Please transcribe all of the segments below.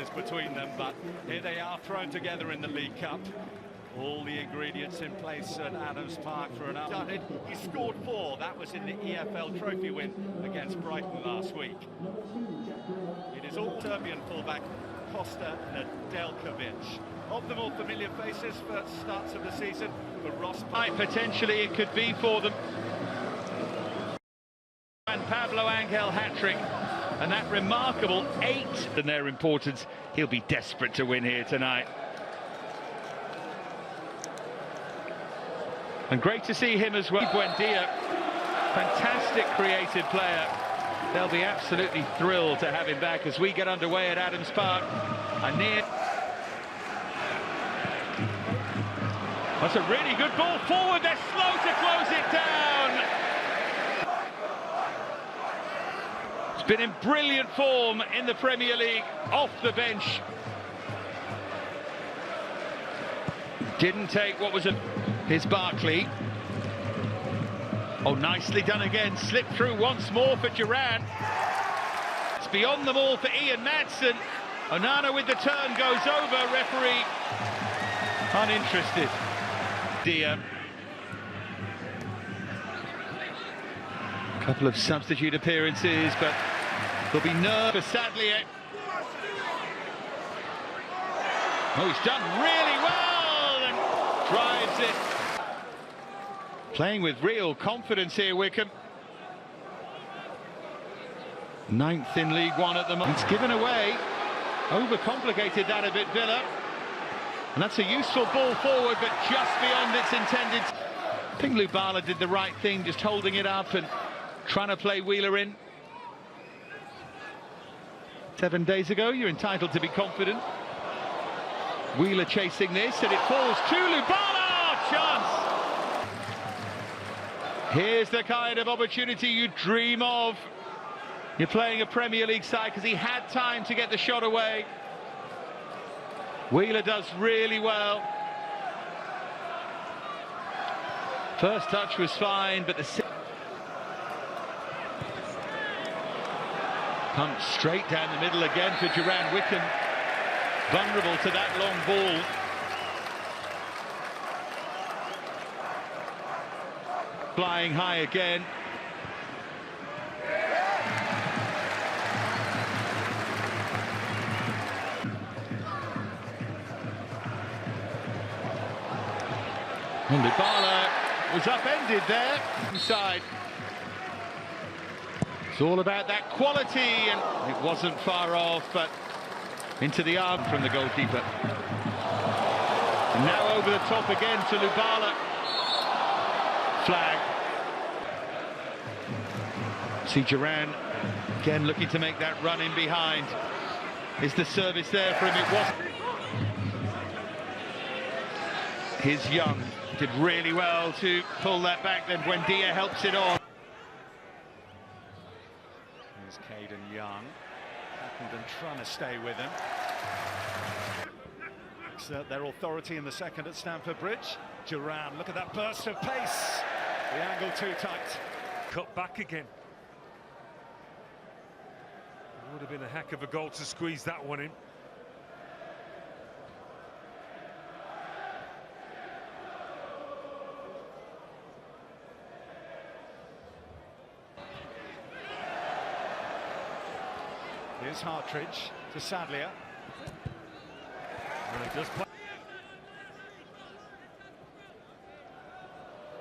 between them, but here they are thrown together in the League Cup. All the ingredients in place at Adams Park for an update. He scored 4. That was in the EFL Trophy win against Brighton last week. It is all Serbian fullback Kosta Nedeljkovic. Of them all familiar faces for starts of the season. For Ross Pike, potentially it could be for them. And Pablo Angel hat-trick. And that remarkable 8 and their importance. He'll be desperate to win here tonight. And great to see him as well. Buendia, fantastic creative player. They'll be absolutely thrilled to have him back as we get underway at Adams Park. That's a really good ball forward. They're slow to close it down. It's been in brilliant form in the Premier League, off the bench. Didn't take what was his Barkley. Oh, nicely done again. Slipped through once more for Duran. It's beyond them all for Ian Madsen. Onana with the turn goes over. Referee uninterested. Dia. A couple of substitute appearances, but there'll be nerve for Sadly. Oh, he's done really well and drives it. Playing with real confidence here, Wycombe. 9th in League One at the moment. It's given away. Overcomplicated that a bit, Villa. And that's a useful ball forward, but just beyond its intended. I think Lubala did the right thing, just holding it up and trying to play Wheeler in. 7 days ago, you're entitled to be confident. Wheeler chasing this, and it falls to Lubala! Chance! Here's the kind of opportunity you dream of. You're playing a Premier League side because he had time to get the shot away. Wheeler does really well. First touch was fine, but the pumped straight down the middle again for Duran. Wycombe vulnerable to that long ball. Flying high again. And Lubala was upended there inside. It's all about that quality, and it wasn't far off, but into the arm from the goalkeeper. And now over the top again to Lubala. Flag. See Duran again looking to make that run in behind. Is the service there for him? It wasn't. His Young did really well to pull that back, then Buendia helps it on. Here's Caden Young, and trying to stay with him. Exert their authority in the second at Stamford Bridge. Duran, look at that burst of pace. The angle too tight. Cut back again. It would have been a heck of a goal to squeeze that one in. Here's Hartridge to Sadlia. Well, he does play.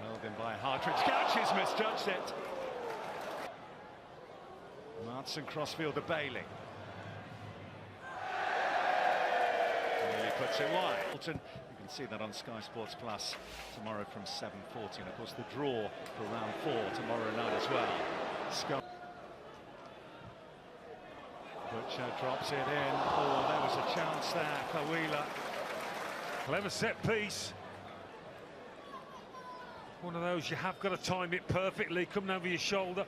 Held in by Hartridge. Catches, misjudged it. Martson crossfield to Bailey. Bailey puts it wide. Alton, you can see that on Sky Sports Plus tomorrow from 7:40. And of course the draw for round 4 tomorrow night as well. Sky. Butcher drops it in. Oh, there was a chance there for Wheeler. Clever set piece. One of those you have got to time it perfectly, coming over your shoulder.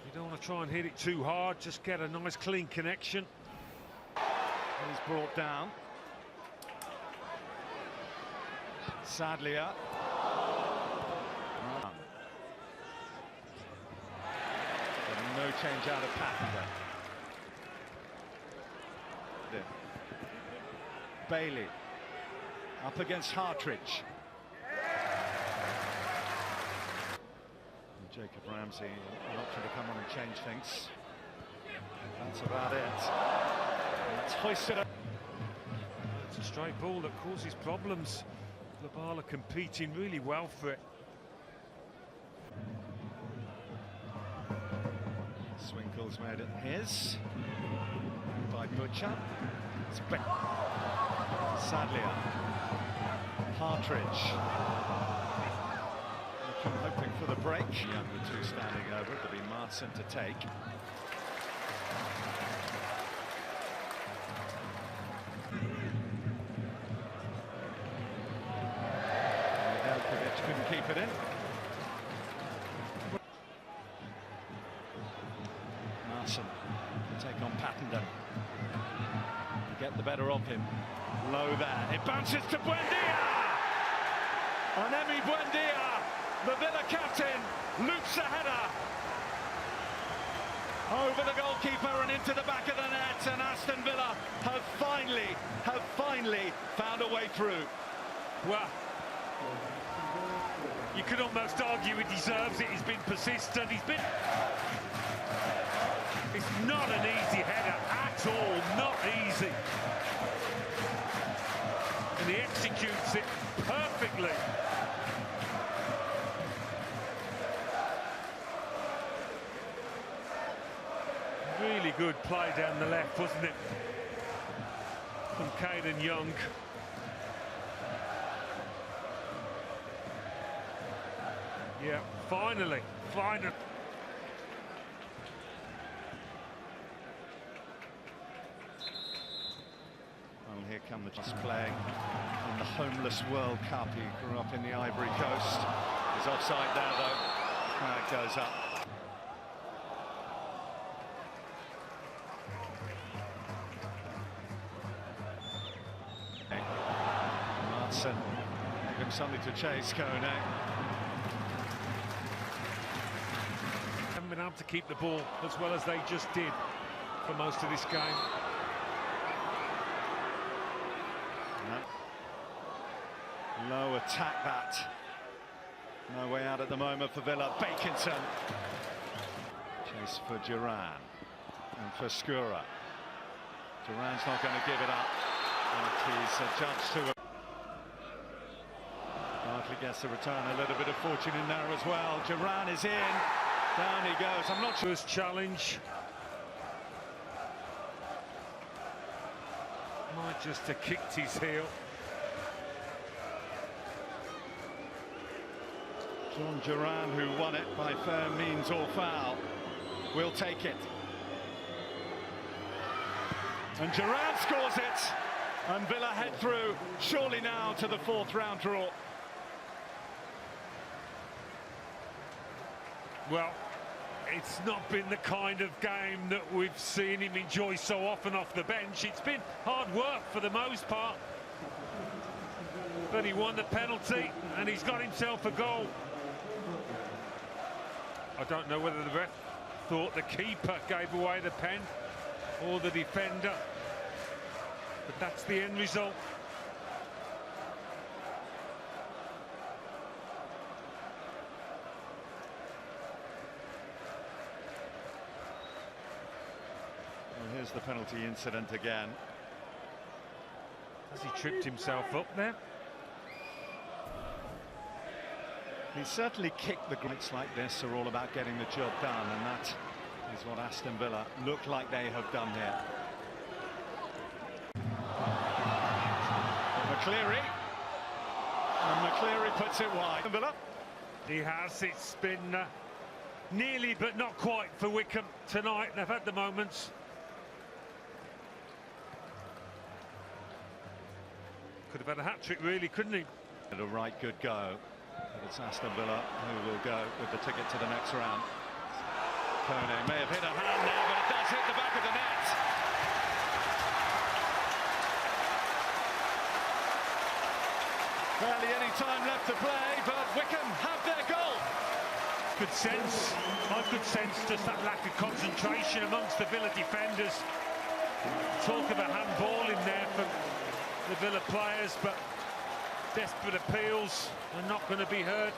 You don't want to try and hit it too hard, just get a nice clean connection. He's brought down. Sadlia. No change out of pattern there. Bailey up against Hartridge. And Jacob Ramsey, an option to come on and change things. That's about it. And it's hoisted up. It's a straight ball that causes problems. Labala competing really well for it. Swinkle's made it his by Butcher. It's Sadlier. Partridge. Hoping for the break. Young, the two standing over. It'll be Martin to take. Couldn't keep it in. Marson take on Pattenden. Get the better of him. Low there. It bounces to Buendia! Onemi Buendia, the Villa captain, loops the header. Over the goalkeeper and into the back of the net, and Aston Villa have finally found a way through. Well, you could almost argue he deserves it. He's been persistent. It's not an easy header at all, not easy. And he executes it perfectly. Really good play down the left, wasn't it? From Caden Young. Yeah, finally. Well, here come the just playing in the Homeless World Cup. He grew up in the Ivory Coast. He's offside there, though. It goes up. Martin giving something to chase, Kone. Haven't been able to keep the ball as well as they just did for most of this game. No. Low attack that. No way out at the moment for Villa. Bakinson. Chase for Duran and for Skura. Duran's not going to give it up. And he's adjudged to it. Barkley gets the return. A little bit of fortune in there as well. Duran is in. Down he goes. I'm not sure. First challenge. Might just have kicked his heel. John Duran, who won it by fair means or foul, will take it. And Duran scores it. And Villa head through, surely now to the fourth round draw. Well, it's not been the kind of game that we've seen him enjoy so often off the bench. It's been hard work for the most part. But he won the penalty and he's got himself a goal. I don't know whether the ref thought the keeper gave away the pen or the defender. But that's the end result. Well, here's the penalty incident again. Has he tripped himself up there? He certainly kicked the greats like this are all about getting the job done, and that is what Aston Villa look like they have done here. McCleary, and McCleary puts it wide. Villa. He has. It's been nearly but not quite for Wycombe tonight. They've had the moments. Could have had a hat-trick really, couldn't he? A right good go. But it's Aston Villa who will go with the ticket to the next round. Kone may have hit a hand there, but it does hit the back of the net. Barely any time left to play, but Wycombe have their goal. I could sense just that lack of concentration amongst the Villa defenders. Talk of a handball in there the Villa players, but desperate appeals are not going to be heard.